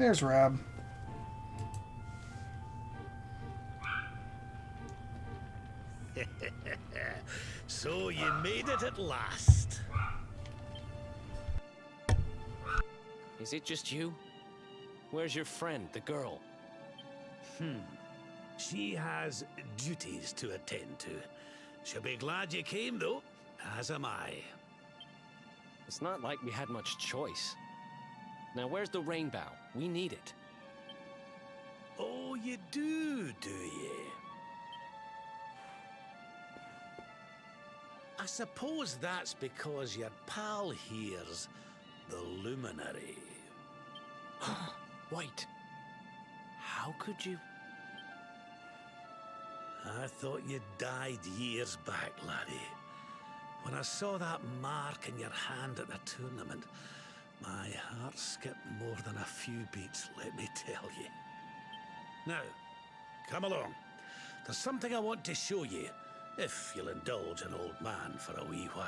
There's Rab. So you made it at last. Is it just you? Where's your friend, the girl? She has duties to attend to. She'll be glad you came, though, as am I. It's not like we had much choice. Now where's the rainbow? We need it. Oh, you do you? I suppose that's because your pal here's the luminary. Wait. How could you? I thought you died years back, laddie. When I saw that mark in your hand at the tournament, my heart skipped more than a few beats, let me tell you. Now, come along. There's something I want to show you, if you'll indulge an old man for a wee while.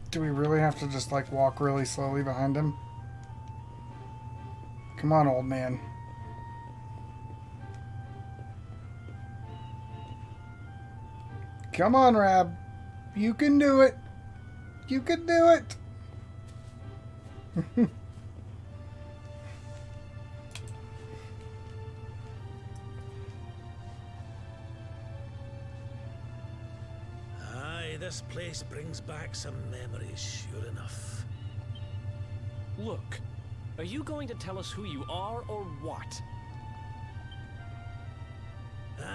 Do we really have to just like walk really slowly behind him? Come on, old man. Come on, Rab. You can do it. You can do it. Aye, this place brings back some memories, sure enough. Look, are you going to tell us who you are or what?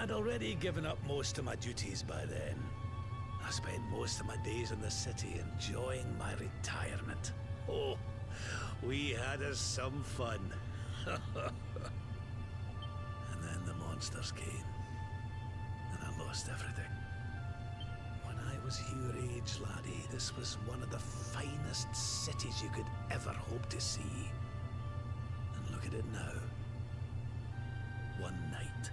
I'd already given up most of my duties by then. I spent most of my days in the city enjoying my retirement. Oh, we had us some fun. And then the monsters came, and I lost everything. When I was your age, laddie, this was one of the finest cities you could ever hope to see. And look at it now. One night.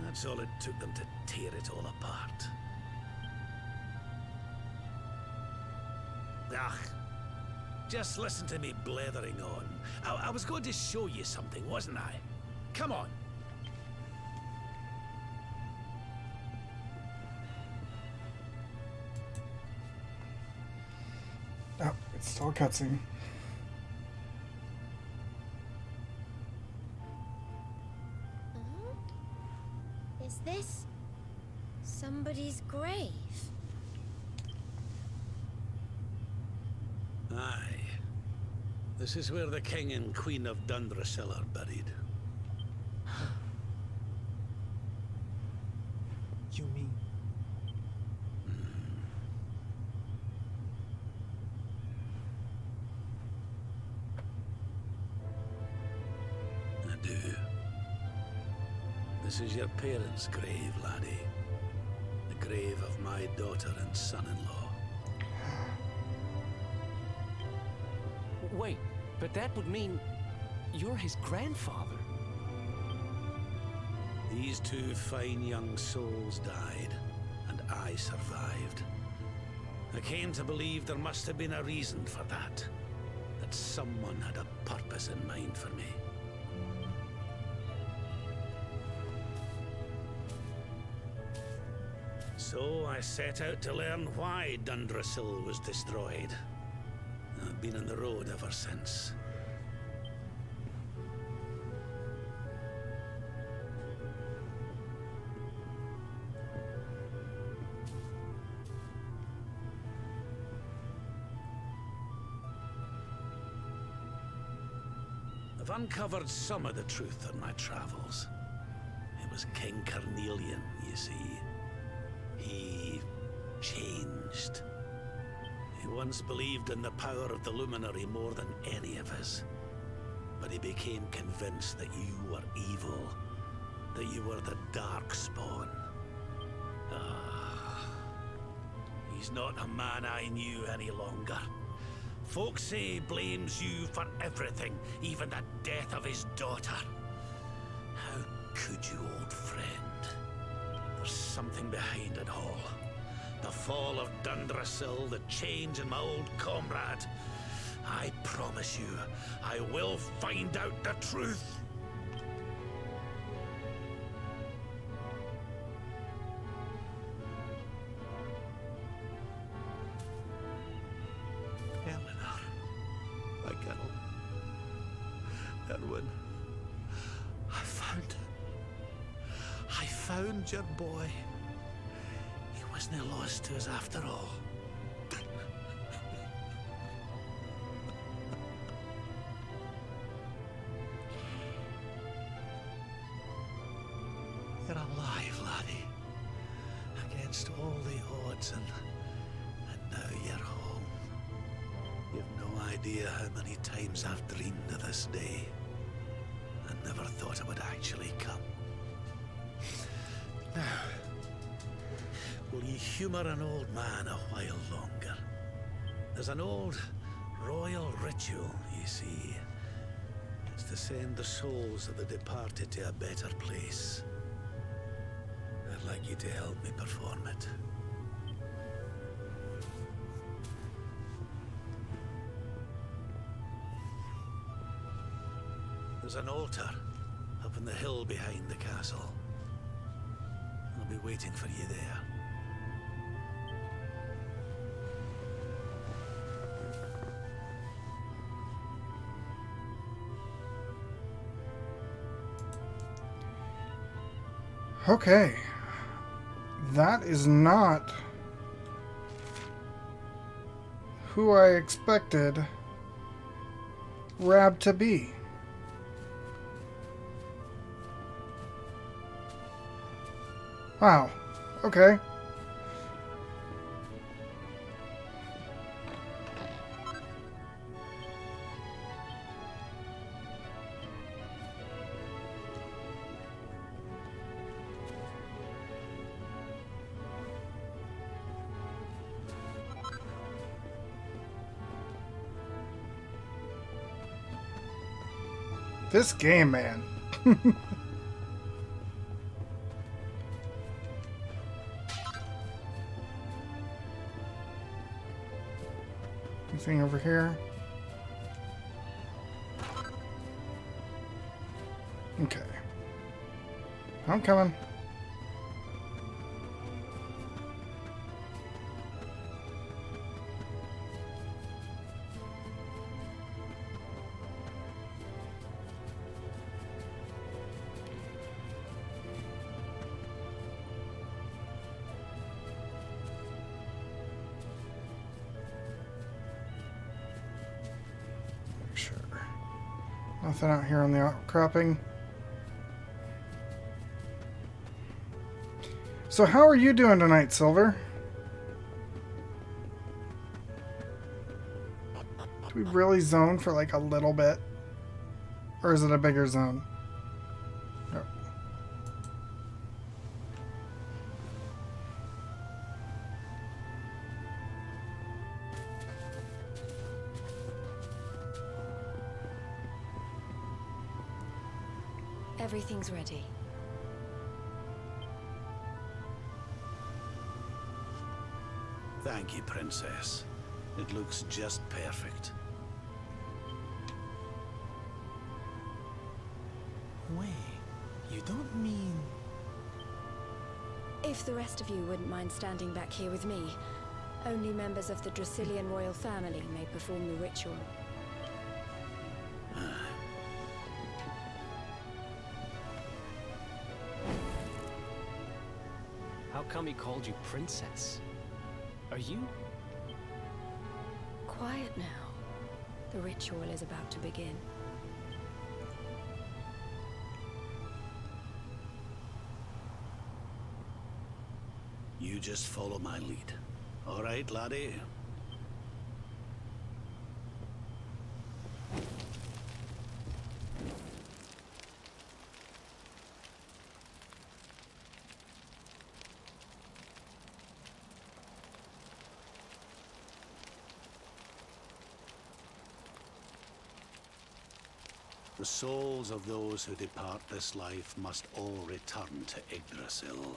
That's all it took them to tear it all apart. Ugh. Just listen to me blethering on. I was going to show you something, wasn't I? Come on. Oh, it's still a cutscene. Is this somebody's grave? Aye. This is where the King and Queen of Dundrasil are buried. You mean? I do. This is your parents' grave, laddie. The grave of my daughter and son-in-law. Wait, but that would mean you're his grandfather. These two fine young souls died, and I survived. I came to believe there must have been a reason for that. That someone had a purpose in mind for me. So I set out to learn why Dundrasil was destroyed. I've been on the road ever since. I've uncovered some of the truth on my travels. It was King Carnelian, you see. He changed. He once believed in the power of the Luminary more than any of us. But he became convinced that you were evil. That you were the Darkspawn. He's not a man I knew any longer. Folks say he blames you for everything, even the death of his daughter. How could you, old friend? There's something behind it all. The fall of Dundrasil, the change in my old comrade. I promise you, I will find out the truth. Eleanor, my girl. Erwin, I found your boy. He wasn't lost to us after all. You're alive, laddie. Against all the odds, and now you're home. You've no idea how many times I've dreamed of this day. I never thought it would actually come. Now, will you humor an old man a while longer? There's an old royal ritual, you see. It's to send the souls of the departed to a better place. I'd like you to help me perform it. There's an altar up on the hill behind the castle. I'll be waiting for you there. Okay. That is not who I expected Rab to be. Wow. Okay. This game, man. Anything over here? Okay. I'm coming. Nothing out here on the outcropping. So how are you doing tonight, Silver? Do we really zone for like a little bit? Or is it a bigger zone? Oh. Everything's ready. Thank you, Princess. It looks just perfect. Wait, you don't mean... If the rest of you wouldn't mind standing back here with me, only members of the Dracilian royal family may perform the ritual. How come he called you princess? Are you? Quiet now. The ritual is about to begin. You just follow my lead. All right, laddie? The souls of those who depart this life must all return to Yggdrasil.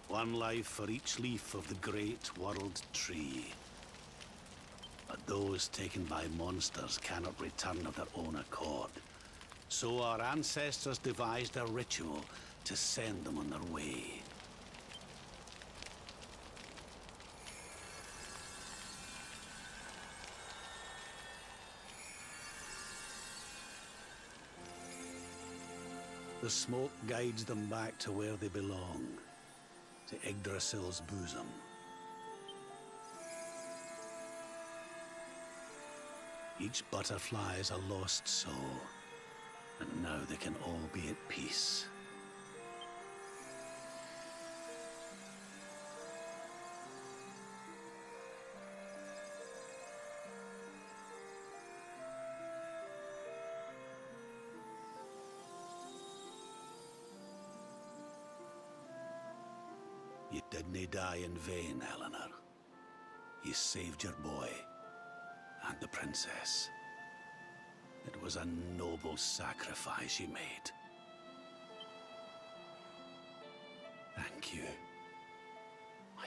One life for each leaf of the great world tree. But those taken by monsters cannot return of their own accord. So our ancestors devised a ritual to send them on their way. The smoke guides them back to where they belong, to Yggdrasil's bosom. Each butterfly is a lost soul, and now they can all be at peace. You didn't die in vain, Eleanor. You saved your boy, and the princess. It was a noble sacrifice you made. Thank you, my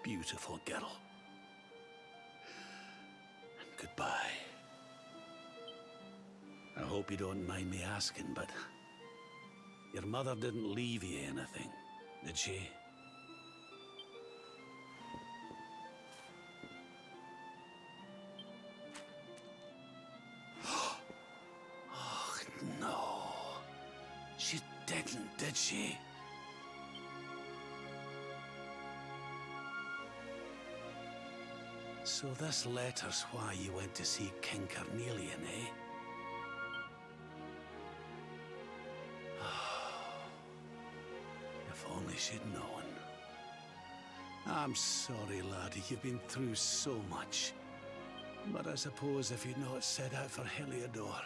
beautiful girl. And goodbye. I hope you don't mind me asking, but your mother didn't leave you anything, did she? She didn't, did she? So this letter's why you went to see King Carnelian, eh? If only she'd known. I'm sorry, laddie, you've been through so much. But I suppose if you'd not set out for Heliodor,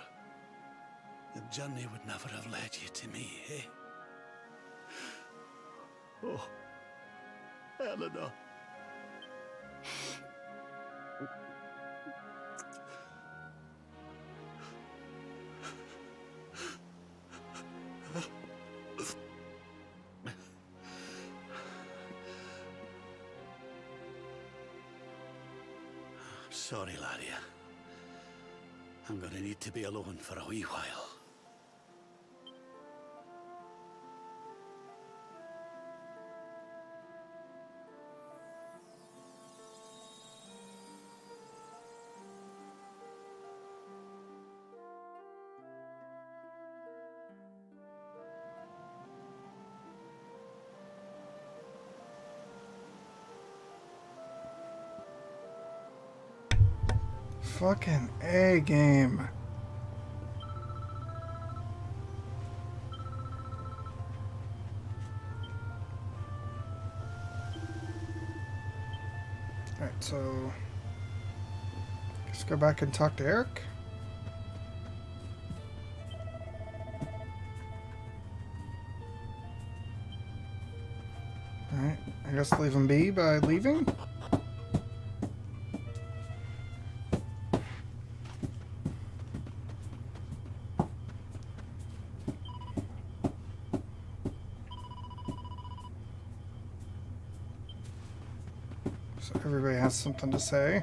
the journey would never have led you to me, eh? Oh, Eleanor. Sorry, laddie. I'm gonna need to be alone for a wee while. Fucking A game. Alright, so let's go back and talk to Eric. Alright, I guess leave him be by leaving. So everybody has something to say.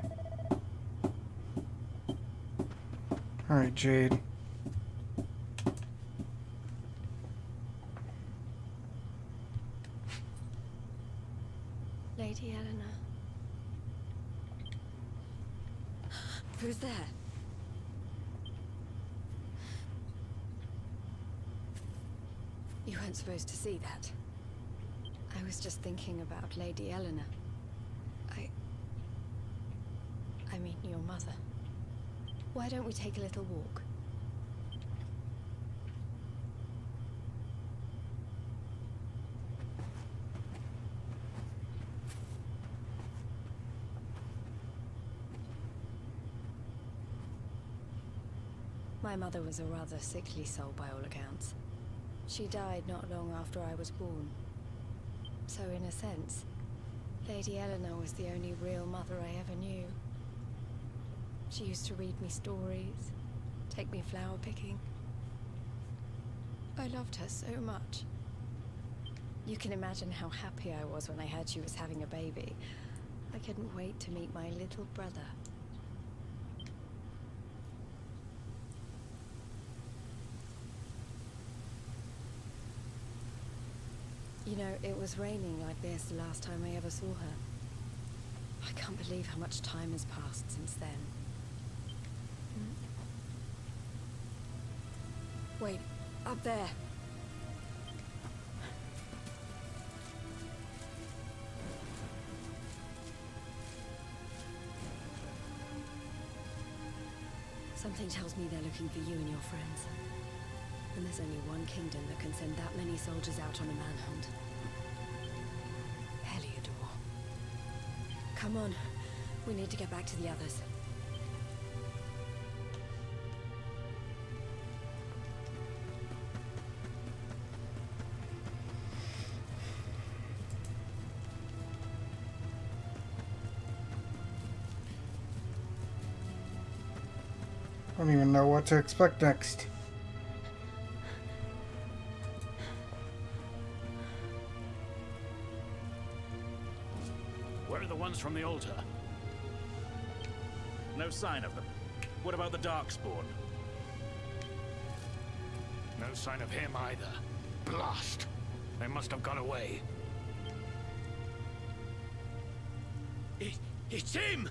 Alright, Jade. Lady Eleanor. Who's there? You weren't supposed to see that. I was just thinking about Lady Eleanor. I mean, your mother. Why don't we take a little walk? My mother was a rather sickly soul by all accounts. She died not long after I was born. So in a sense, Lady Eleanor was the only real mother I ever knew. She used to read me stories, take me flower picking, I loved her so much. You can imagine how happy I was when I heard she was having a baby. I couldn't wait to meet my little brother. You know, it was raining like this the last time I ever saw her. I can't believe how much time has passed since then. Wait, up there. Something tells me they're looking for you and your friends. And there's only one kingdom that can send that many soldiers out on a manhunt. Heliodor. Come on. We need to get back to the others. I don't even know what to expect next. Where are the ones from the altar? No sign of them. What about the Darkspawn? No sign of him either. Blast! They must have gone away. It's him!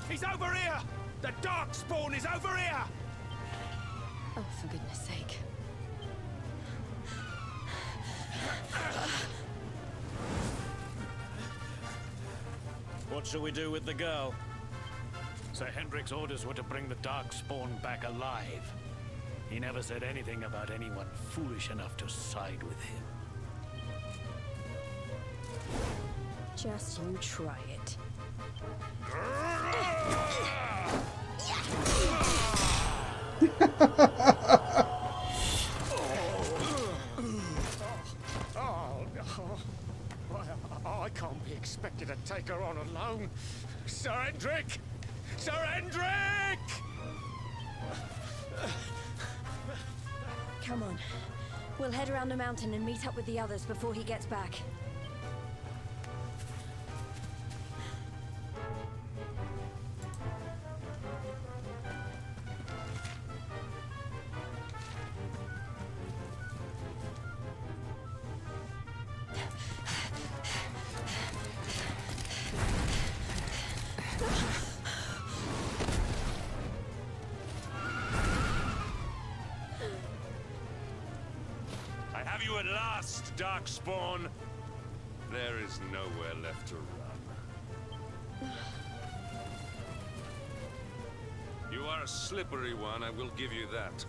He's over here! The Darkspawn is over here! Oh, for goodness sake. What shall we do with the girl? Sir Hendrik's orders were to bring the Darkspawn back alive. He never said anything about anyone foolish enough to side with him. Just you try it. I can't be expected to take her on alone. Sir Hendrik! Sir Hendrik! Come on. We'll head around the mountain and meet up with the others before he gets back. I have you at last, Darkspawn. There is nowhere left to run. You are a slippery one, I will give you that.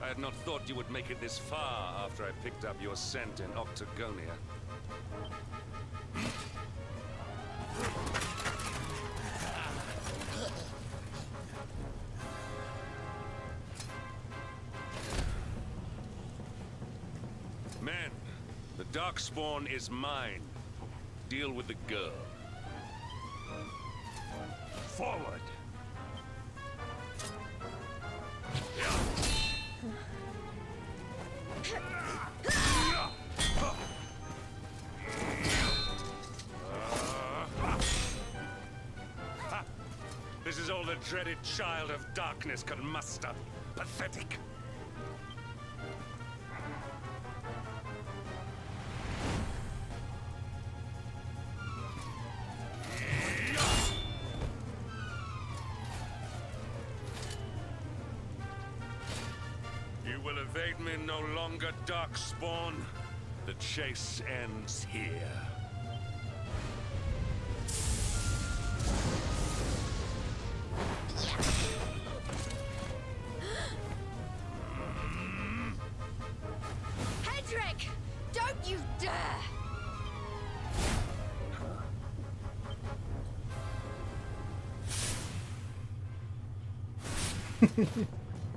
I had not thought you would make it this far after I picked up your scent in Octagonia. Men, the Darkspawn is mine. Deal with the girl. Forward! This is all the dreaded child of darkness can muster. Pathetic. You will evade me no longer, Darkspawn. The chase ends here. Hendrik! Don't you dare!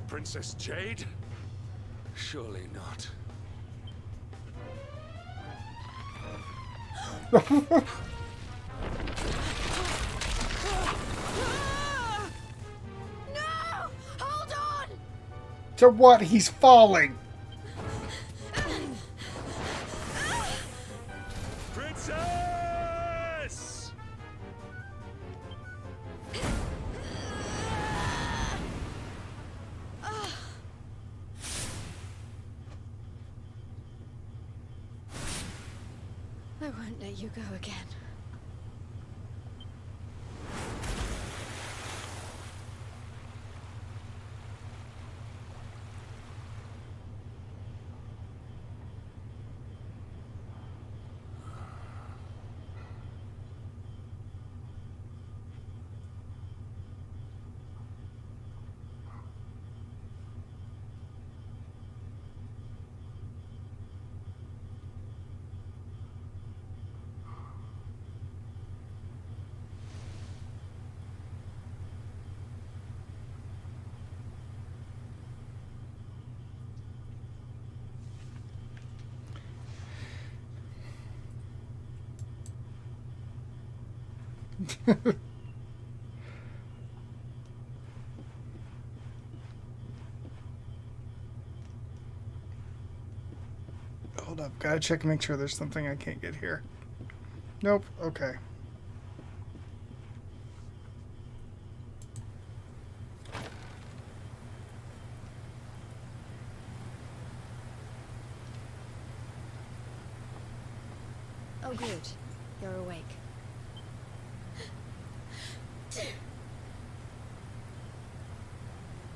Princess Jade? Surely not. No! To what? He's falling. Princess! I won't let you go again. Hold up. Gotta check and make sure there's something I can't get here. Nope. Okay. Oh, good. You're awake.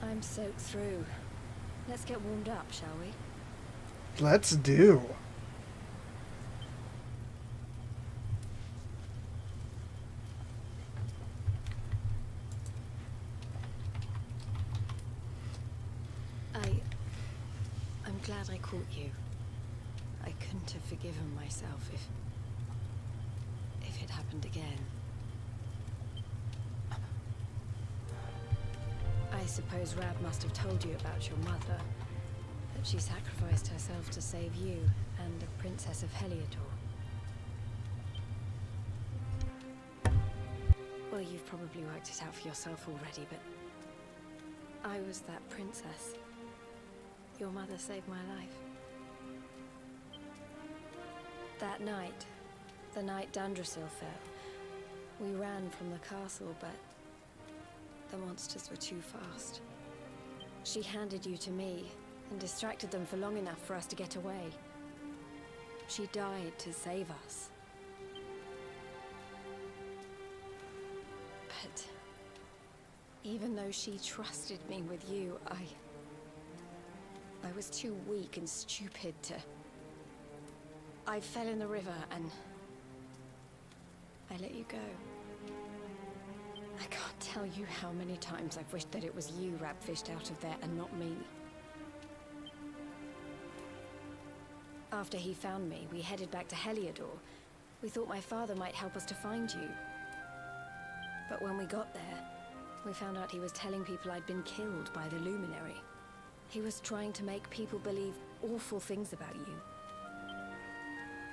I'm soaked through. Let's get warmed up, shall we? Let's do. I'm glad I caught you. I couldn't have forgiven myself if it happened again. I suppose Rab must have told you about your mother. That she sacrificed herself to save you and the Princess of Heliodor. Well, you've probably worked it out for yourself already, but I was that princess. Your mother saved my life. That night, the night Dundrasil fell, we ran from the castle, but the monsters were too fast. She handed you to me and distracted them for long enough for us to get away. She died to save us. But even though she trusted me with you, I was too weak and stupid to... I fell in the river and I let you go. I can't tell you how many times I've wished that it was you Rab fished out of there and not me. After he found me, we headed back to Heliodor. We thought my father might help us to find you. But when we got there, we found out he was telling people I'd been killed by the Luminary. He was trying to make people believe awful things about you.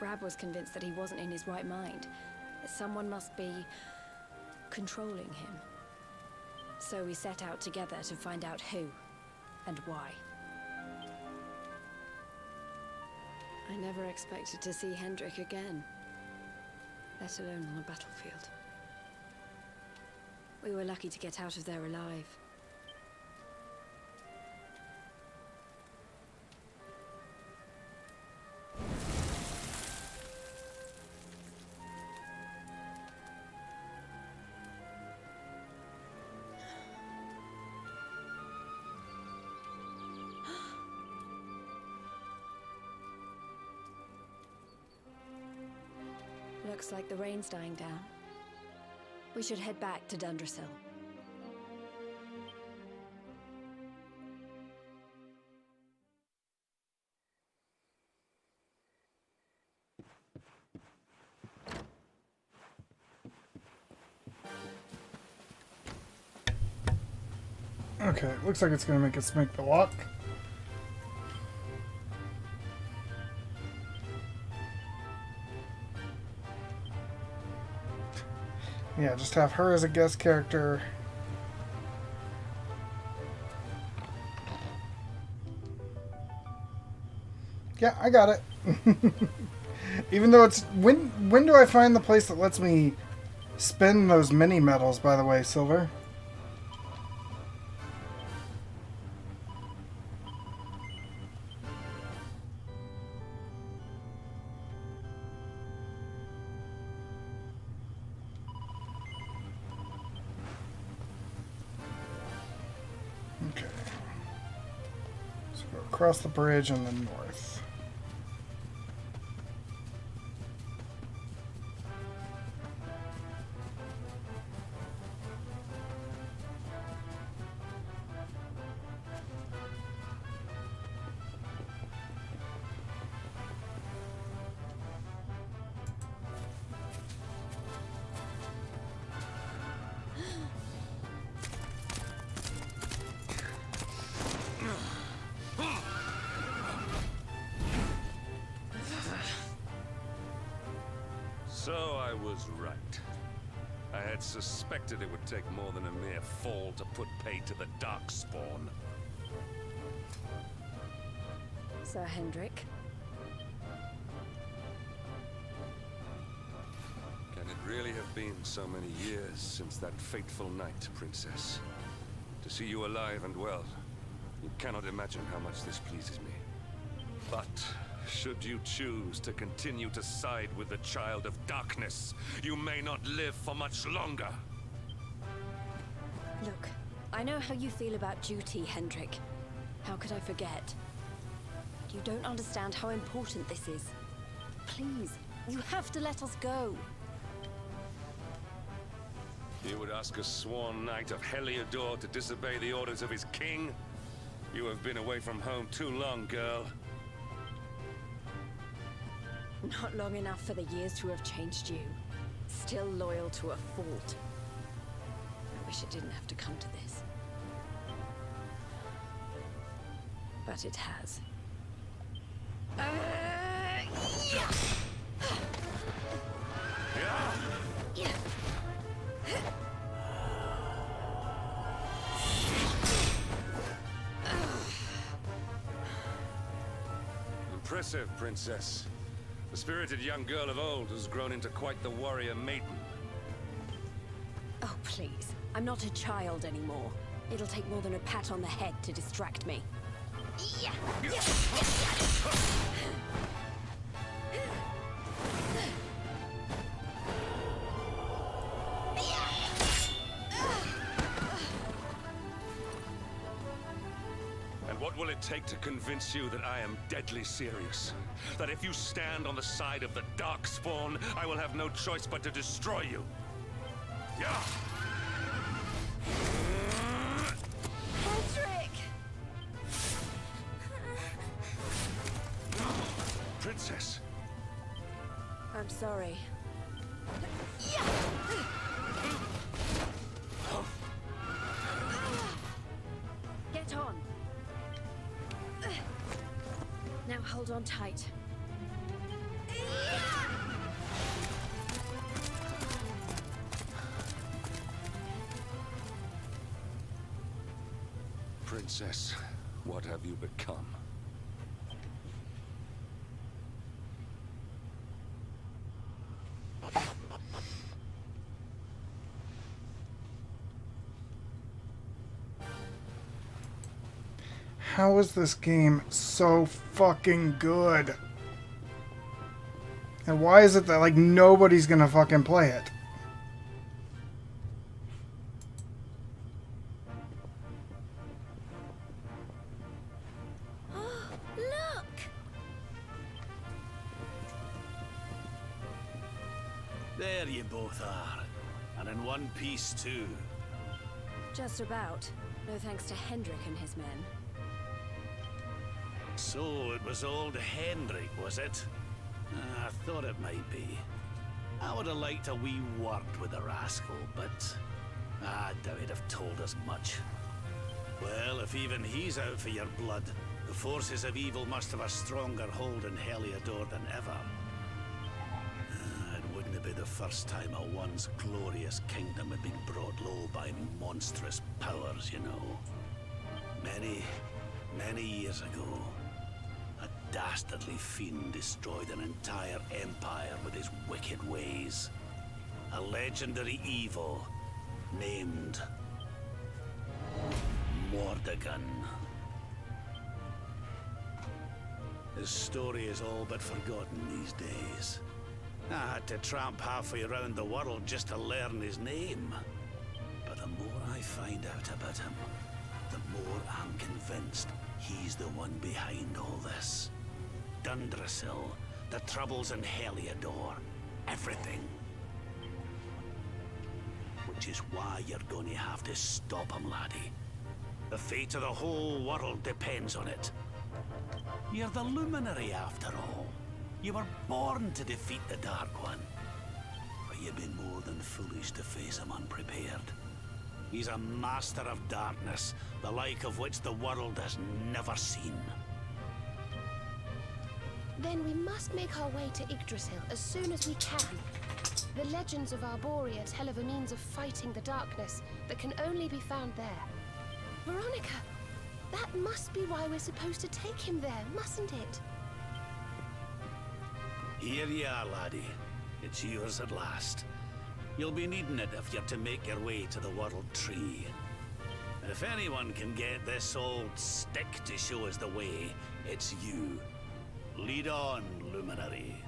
Rab was convinced that he wasn't in his right mind, that someone must be controlling him. So we set out together to find out who and why. I never expected to see Hendrik again, let alone on a battlefield. We were lucky to get out of there alive. Looks like the rain's dying down. We should head back to Dundrasil. Okay, looks like it's gonna make us make the walk. Yeah, just have her as a guest character. Yeah, I got it. Even though it's... When do I find the place that lets me spin those mini medals, by the way, Silver? Okay. Let's go across the bridge in the north. So I was right. I had suspected it would take more than a mere fall to put pay to the Darkspawn. Sir Hendrik. Can it really have been so many years since that fateful night, Princess? To see you alive and well, you cannot imagine how much this pleases me. But should you choose to continue to side with the Child of Darkness, you may not live for much longer. Look, I know how you feel about duty, Hendrik. How could I forget? You don't understand how important this is. Please, you have to let us go. You would ask a sworn knight of Heliodor to disobey the orders of his king? You have been away from home too long, girl. Not long enough for the years to have changed you. Still loyal to a fault. I wish it didn't have to come to this. But it has. Impressive, Princess. The spirited young girl of old has grown into quite the warrior maiden. Oh, please. I'm not a child anymore. It'll take more than a pat on the head to distract me. What will it take to convince you that I am deadly serious? That if you stand on the side of the Darkspawn, I will have no choice but to destroy you? Yeah! Hendrik! Princess! I'm sorry. Get on! Now hold on tight. Princess, what have you become? How is this game so fucking good? And why is it that, like, nobody's gonna fucking play it? Look! There you both are. And in one piece, too. Just about. No thanks to Hendrik and his men. So it was old Hendrik, was it? I thought it might be. I would have liked a wee word with the rascal, but I doubt he'd have told us much. Well, if even he's out for your blood, the forces of evil must have a stronger hold in Heliodor than ever. It wouldn't be the first time a once glorious kingdom had been brought low by monstrous powers, you know. Many years ago, a dastardly fiend destroyed an entire empire with his wicked ways. A legendary evil named Mordegon. His story is all but forgotten these days. I had to tramp halfway around the world just to learn his name. But the more I find out about him, the more I'm convinced he's the one behind all this. Dundrasil, the troubles in Heliodor, everything. Which is why you're going to have to stop him, laddie. The fate of the whole world depends on it. You're the luminary after all. You were born to defeat the Dark One. But you'd be more than foolish to face him unprepared. He's a master of darkness, the like of which the world has never seen. Then we must make our way to Yggdrasil as soon as we can. The legends of Arborea tell of a means of fighting the darkness that can only be found there. Veronica, that must be why we're supposed to take him there, mustn't it? Here you are, laddie. It's yours at last. You'll be needing it if you're to make your way to the World Tree. If anyone can get this old stick to show us the way, it's you. Lead on, Luminary.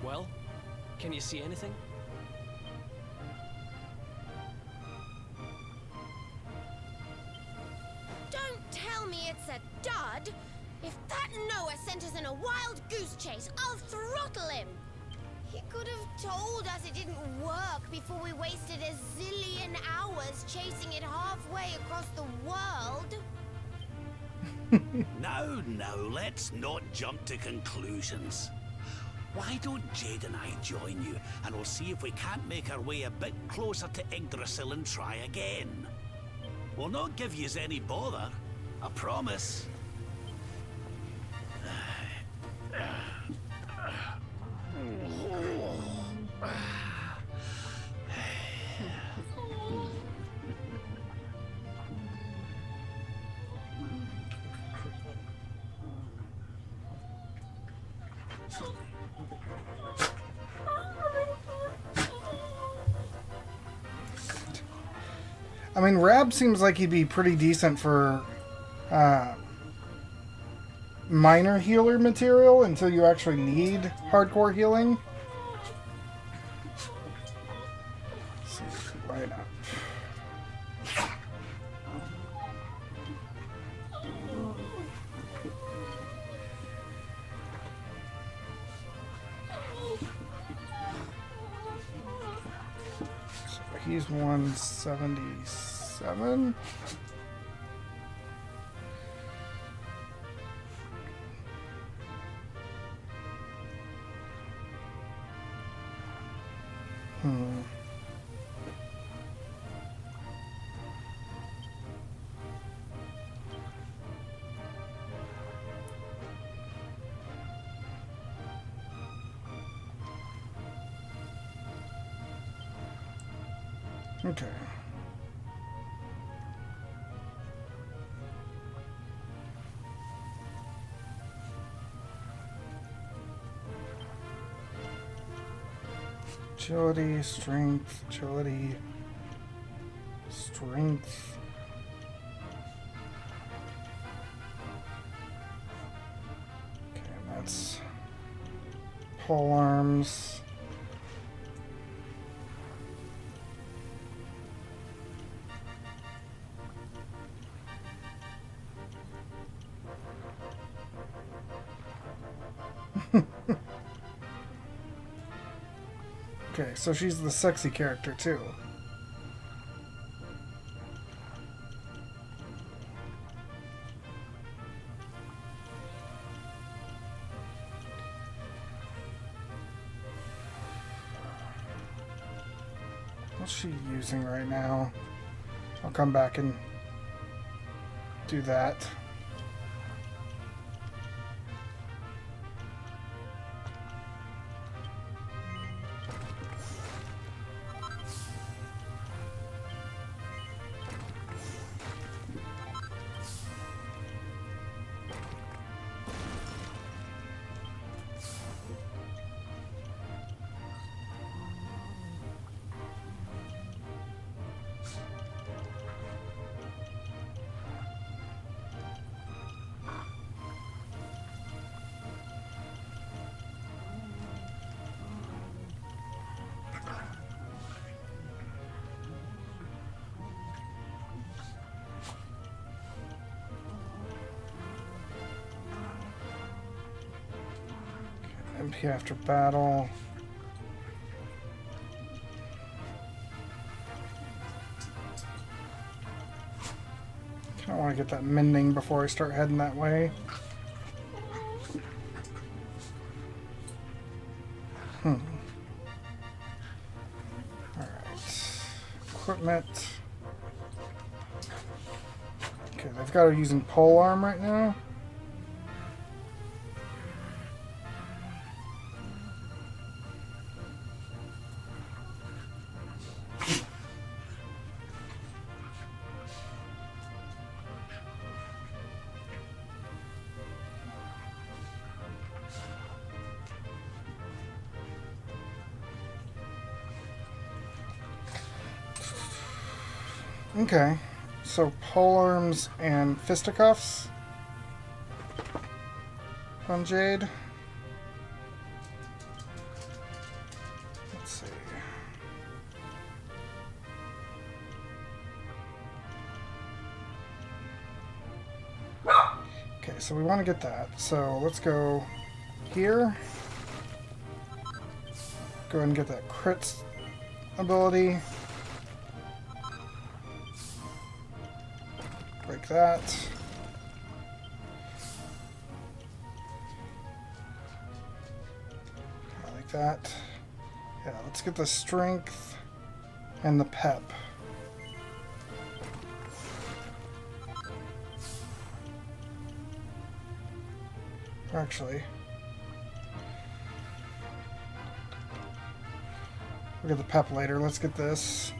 Well, can you see anything? Don't tell me it's a dud! If that Noah sent us in a wild goose chase, I'll throttle him! He could have told us it didn't work before we wasted a zillion hours chasing it halfway across the world. Now, let's not jump to conclusions. Why don't Jade and I join you, and we'll see if we can't make our way a bit closer to Yggdrasil and try again. We'll not give yous any bother, I promise. I mean, Rab seems like he'd be pretty decent for minor healer material until you actually need hardcore healing. Let's see, why not? So he's 177. Okay. Agility, strength, agility, strength. Okay, and that's pole arms. Okay, so she's the sexy character too. What's she using right now? I'll come back and do that. MP after battle. I want to get that mending before I start heading that way. Alright. Equipment. Okay, they've got her using pole arm right now. Okay, so polearms and fisticuffs on Jade. Let's see. Okay, so we want to get that. So let's go here. Go ahead and get that crit ability. Break that. I like that. Yeah, let's get the strength and the pep. Actually, we'll get the pep later. Let's get this.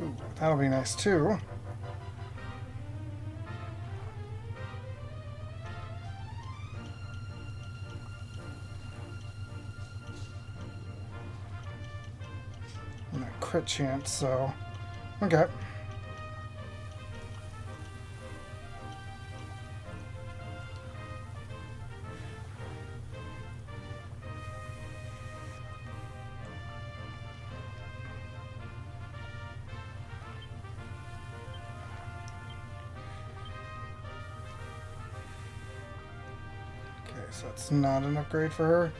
Ooh, that'll be nice too. And that crit chance, so okay. So that's not an upgrade for her.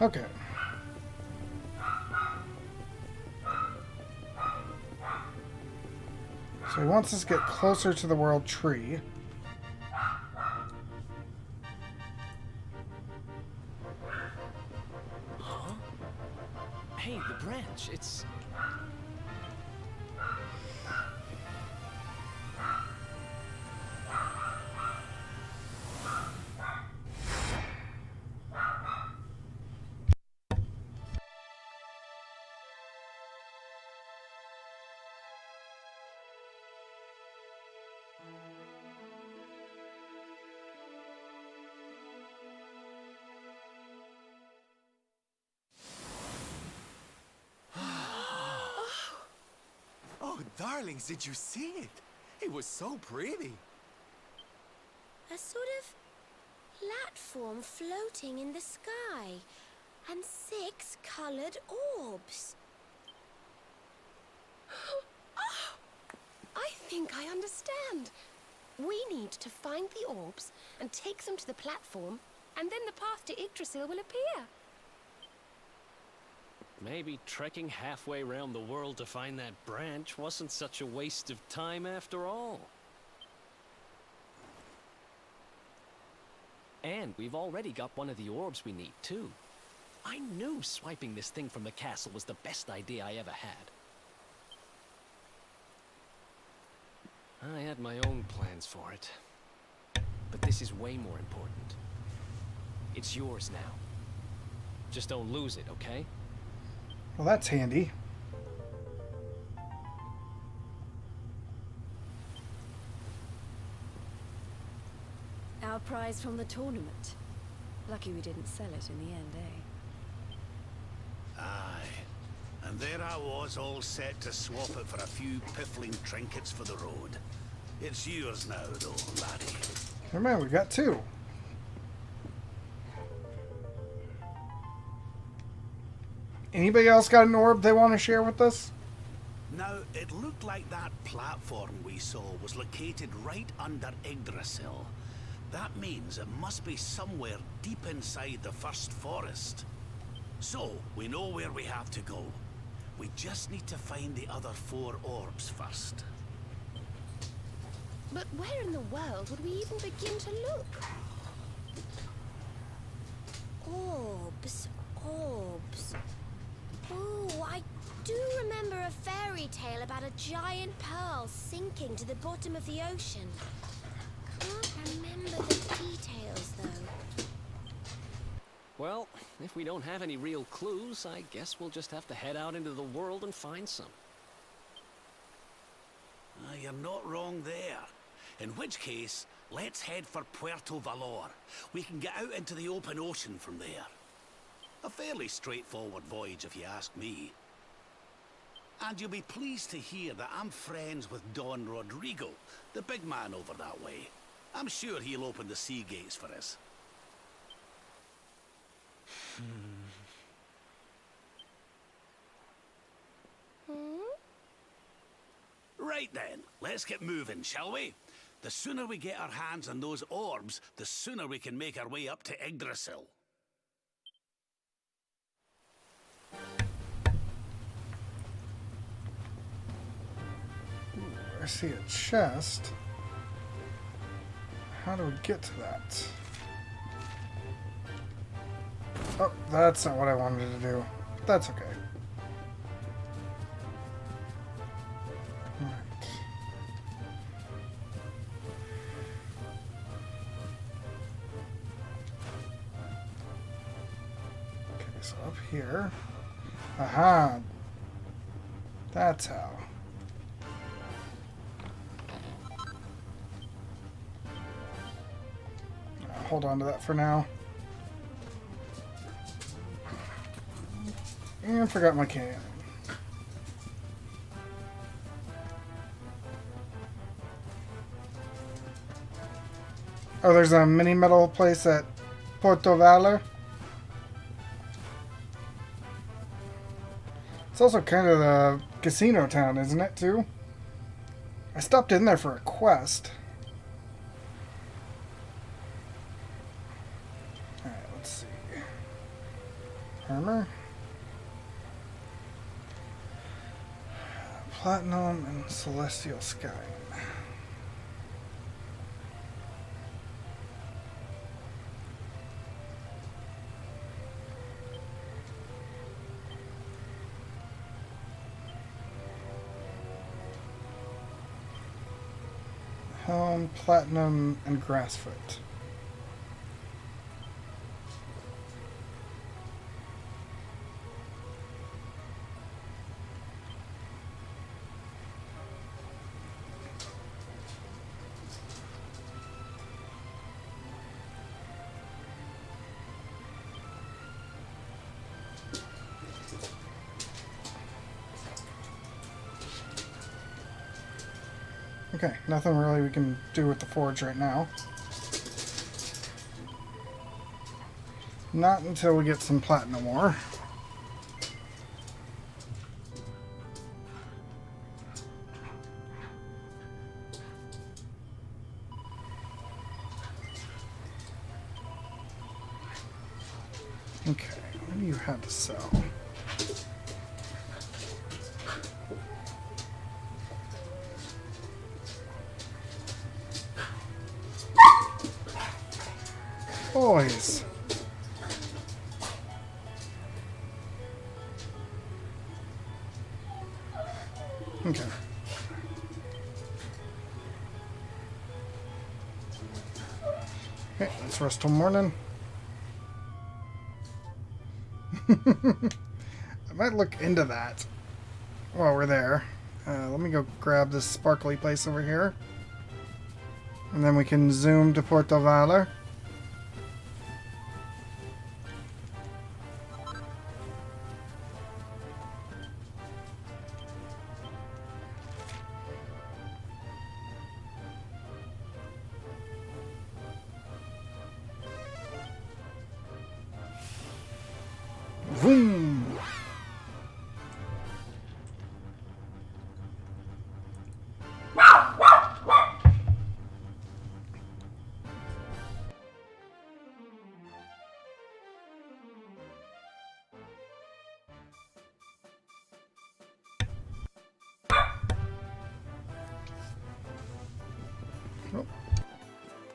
Okay. So he wants us to get closer to the world tree. Huh? Hey, the branch, it's... Oh, darlings, did you see it? It was so pretty. A sort of platform floating in the sky, and 6 colored orbs. I think I understand. We need to find the orbs and take them to the platform, and then the path to Yggdrasil will appear. Maybe trekking halfway around the world to find that branch wasn't such a waste of time after all. And we've already got one of the orbs we need, too. I knew swiping this thing from the castle was the best idea I ever had. I had my own plans for it. But this is way more important. It's yours now. Just don't lose it, okay? Well, that's handy. Our prize from the tournament. Lucky we didn't sell it in the end, eh? Aye. And there I was, all set to swap it for a few piffling trinkets for the road. It's yours now, though, laddie. Never mind, we got 2. Anybody else got an orb they want to share with us? Now, it looked like that platform we saw was located right under Yggdrasil. That means it must be somewhere deep inside the first forest. So, we know where we have to go. We just need to find the other 4 orbs first. But where in the world would we even begin to look? Orbs, orbs. Oh, I do remember a fairy tale about a giant pearl sinking to the bottom of the ocean. Can't remember the details, though. Well, if we don't have any real clues, I guess we'll just have to head out into the world and find some. You're not wrong there. In which case, let's head for Puerto Valor. We can get out into the open ocean from there. A fairly straightforward voyage, if you ask me. And you'll be pleased to hear that I'm friends with Don Rodrigo, the big man over that way. I'm sure he'll open the sea gates for us. Right then, let's get moving, shall we? The sooner we get our hands on those orbs, the sooner we can make our way up to Yggdrasil. I see a chest. How do we get to that? Oh, that's not what I wanted to do. That's okay. Alright. Okay, so up here. Aha! That's how. Hold on to that for now. And forgot my can. Oh, there's a mini metal place at Puerto Valor. It's also kind of the casino town, isn't it, too? I stopped in there for a quest. Alright, let's see. Armor. Platinum and Celestial Sky. Helm, Platinum, and Grassfoot. Okay, nothing really we can do with the forge right now. Not until we get some platinum ore. Okay, what do you have to sell? Boys. Okay, let's rest till morning. I might look into that while we're there. Let me go grab this sparkly place over here. And then we can zoom to Porto Valor. Vroom!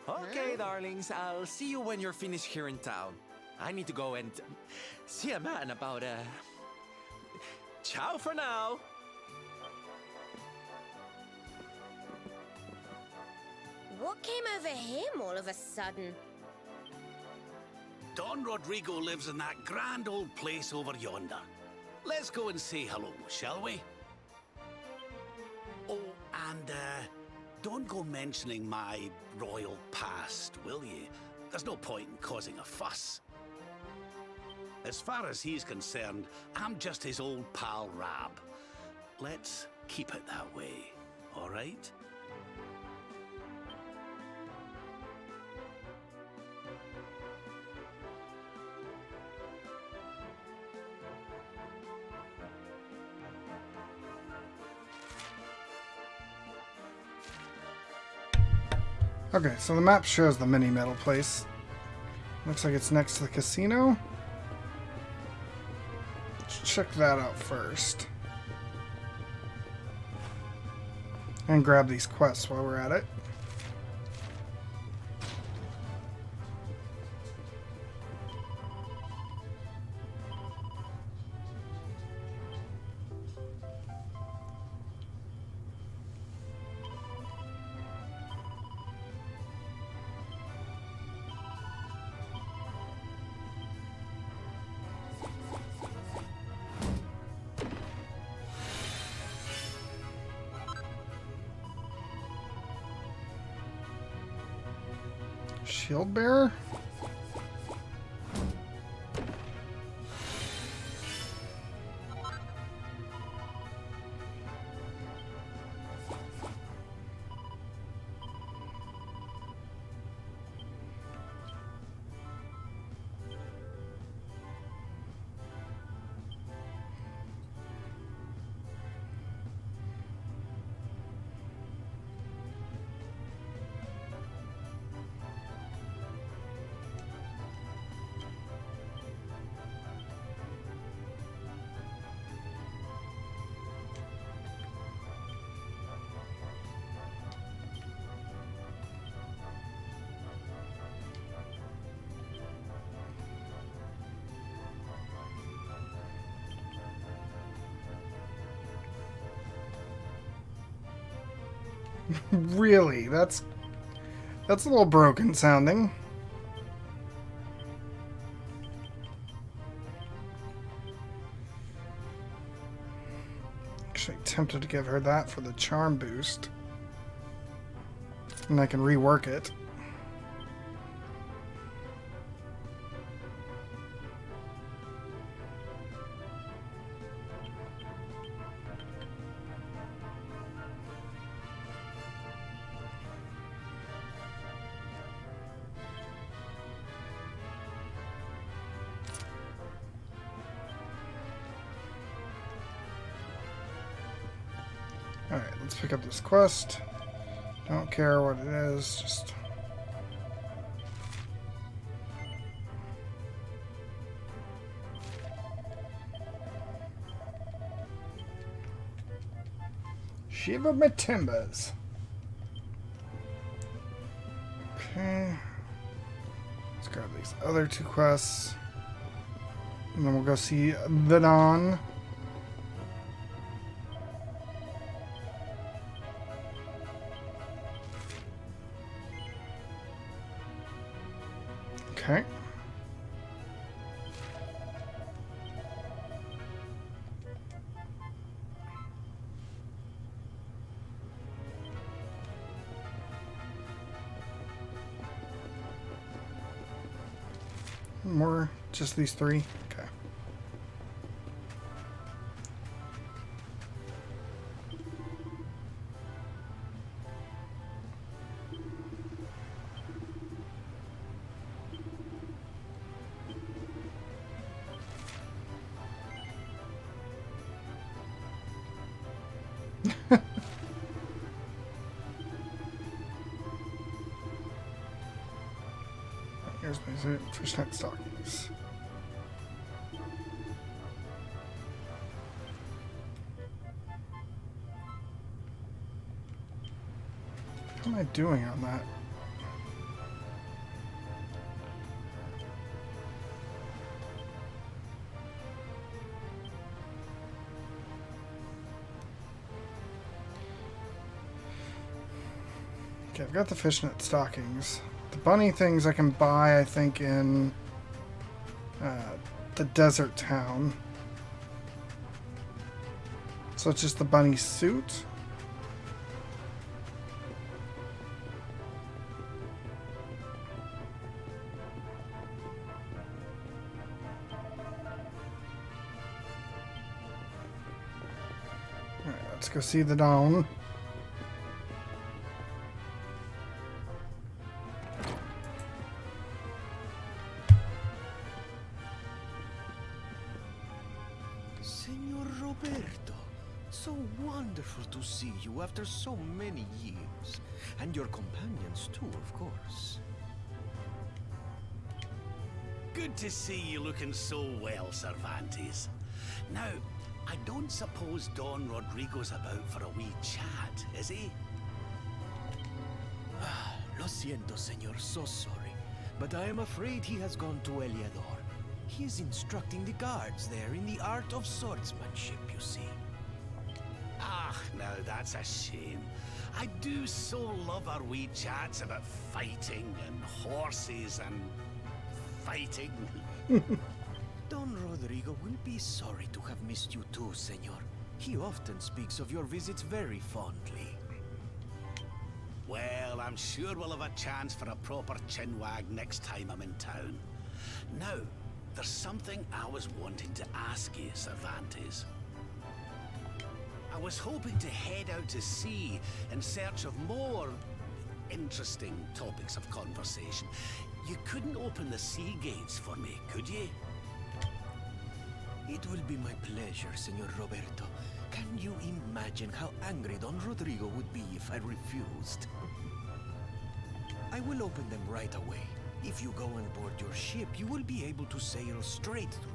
Okay, darlings, I'll see you when you're finished here in town. I need to go and see a man about ciao for now. What came over him all of a sudden? Don Rodrigo lives in that grand old place over yonder. Let's go and say hello, shall we? Oh, and don't go mentioning my royal past, will you? There's no point in causing a fuss. As far as he's concerned, I'm just his old pal Rab. Let's keep it that way, all right? Okay, so the map shows the mini metal place. Looks like it's next to the casino. Let's check that out first. And grab these quests while we're at it. Shield bearer? Really? That's a little broken sounding. Actually tempted to give her that for the charm boost. And I can rework it. Alright, let's pick up this quest. Don't care what it is, just... Shiva my timbers. Okay. Let's grab these other two quests. And then we'll go see the Dawn. Okay. More? Just these three? Okay. Here's my fishnet stockings. How am I doing on that? Okay, I've got the fishnet stockings. The bunny things I can buy, I think, in the desert town. So it's just the bunny suit. Alright, let's go see the Dawn. Senor Roberto, so wonderful to see you after so many years. And your companions too, of course. Good to see you looking so well, Cervantes. Now, I don't suppose Don Rodrigo's about for a wee chat, is he? Lo siento, señor, so sorry. But I am afraid he has gone to Eliador. He is instructing the guards there in the art of swordsmanship, you see. Ah, now that's a shame. I do so love our wee chats about fighting and horses and fighting. Don Rodrigo will be sorry to have missed you too, senor. He often speaks of your visits very fondly. Well, I'm sure we'll have a chance for a proper chinwag next time I'm in town. Now, there's something I was wanting to ask you, Cervantes. I was hoping to head out to sea in search of more interesting topics of conversation. You couldn't open the sea gates for me, could you? It will be my pleasure, Senor Roberto. Can you imagine how angry Don Rodrigo would be if I refused? I will open them right away. If you go on board your ship, you will be able to sail straight through.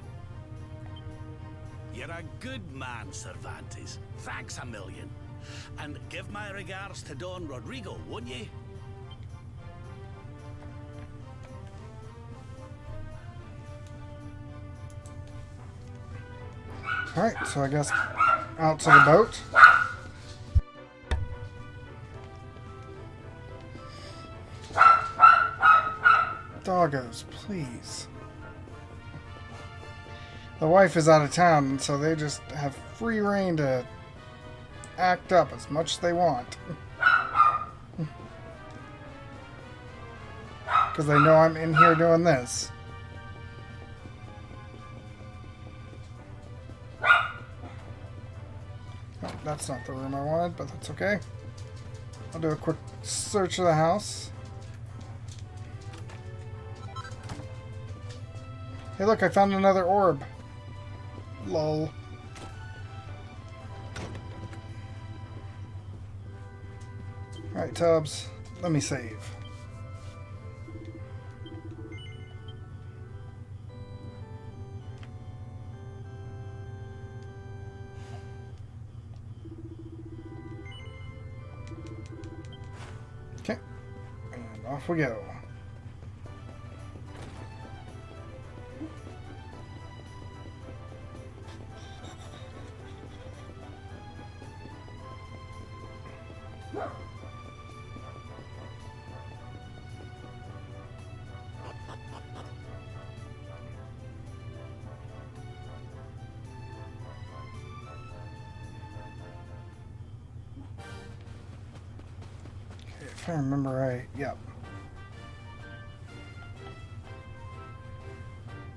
You're a good man, Cervantes. Thanks a million. And give my regards to Don Rodrigo, won't you? Alright, so I guess out to the boat. Doggos, please. The wife is out of town, so they just have free reign to act up as much as they want. Because they know I'm in here doing this. Oh, that's not the room I wanted, but that's okay. I'll do a quick search of the house. Hey look, I found another orb. Lol. Alright, Tubbs. Let me save. Okay. And off we go. If I remember right, yep.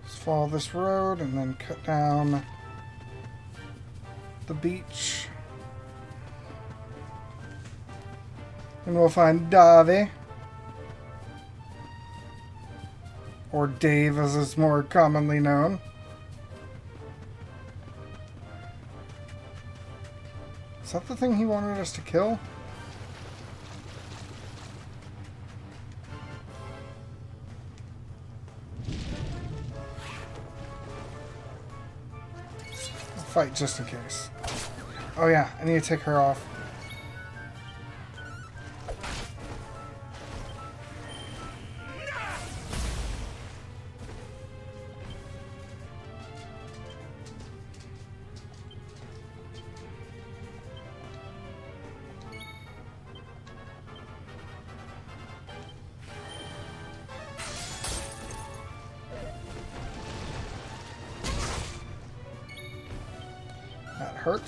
Just follow this road and then cut down the beach. And we'll find Davy. Or Dave as is more commonly known. Is that the thing he wanted us to kill? I'll fight just in case. Oh yeah, I need to take her off. That hurt.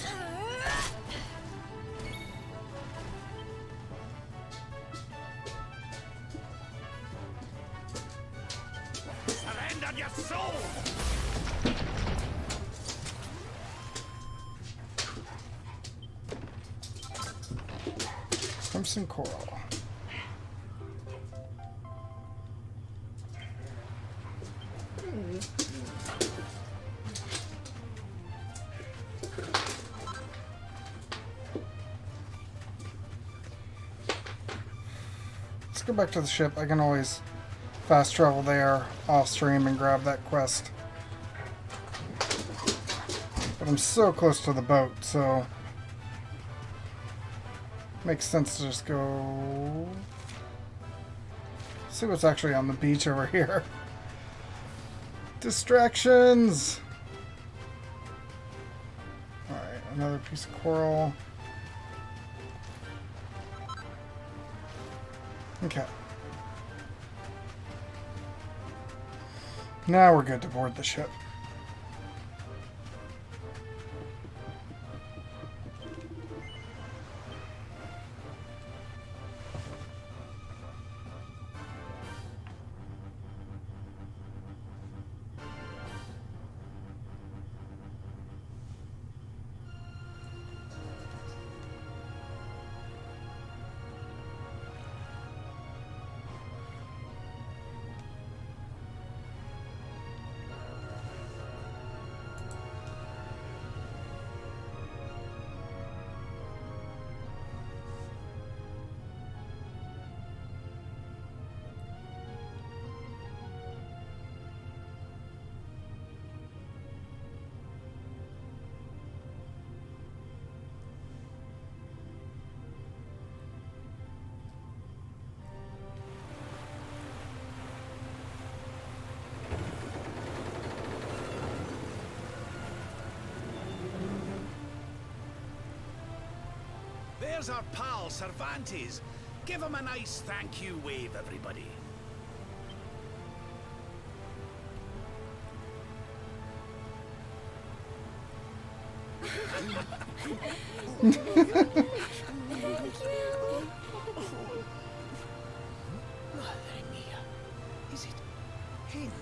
Surrender your soul! Crimson coral. Let's go back to the ship. I can always fast travel there off stream and grab that quest. But I'm so close to the boat, so makes sense to just go see what's actually on the beach over here. Distractions! Alright, another piece of coral. Okay. Now we're good to board the ship. There's our pal, Cervantes. Give him a nice thank you wave, everybody. Madre mía. Is it him?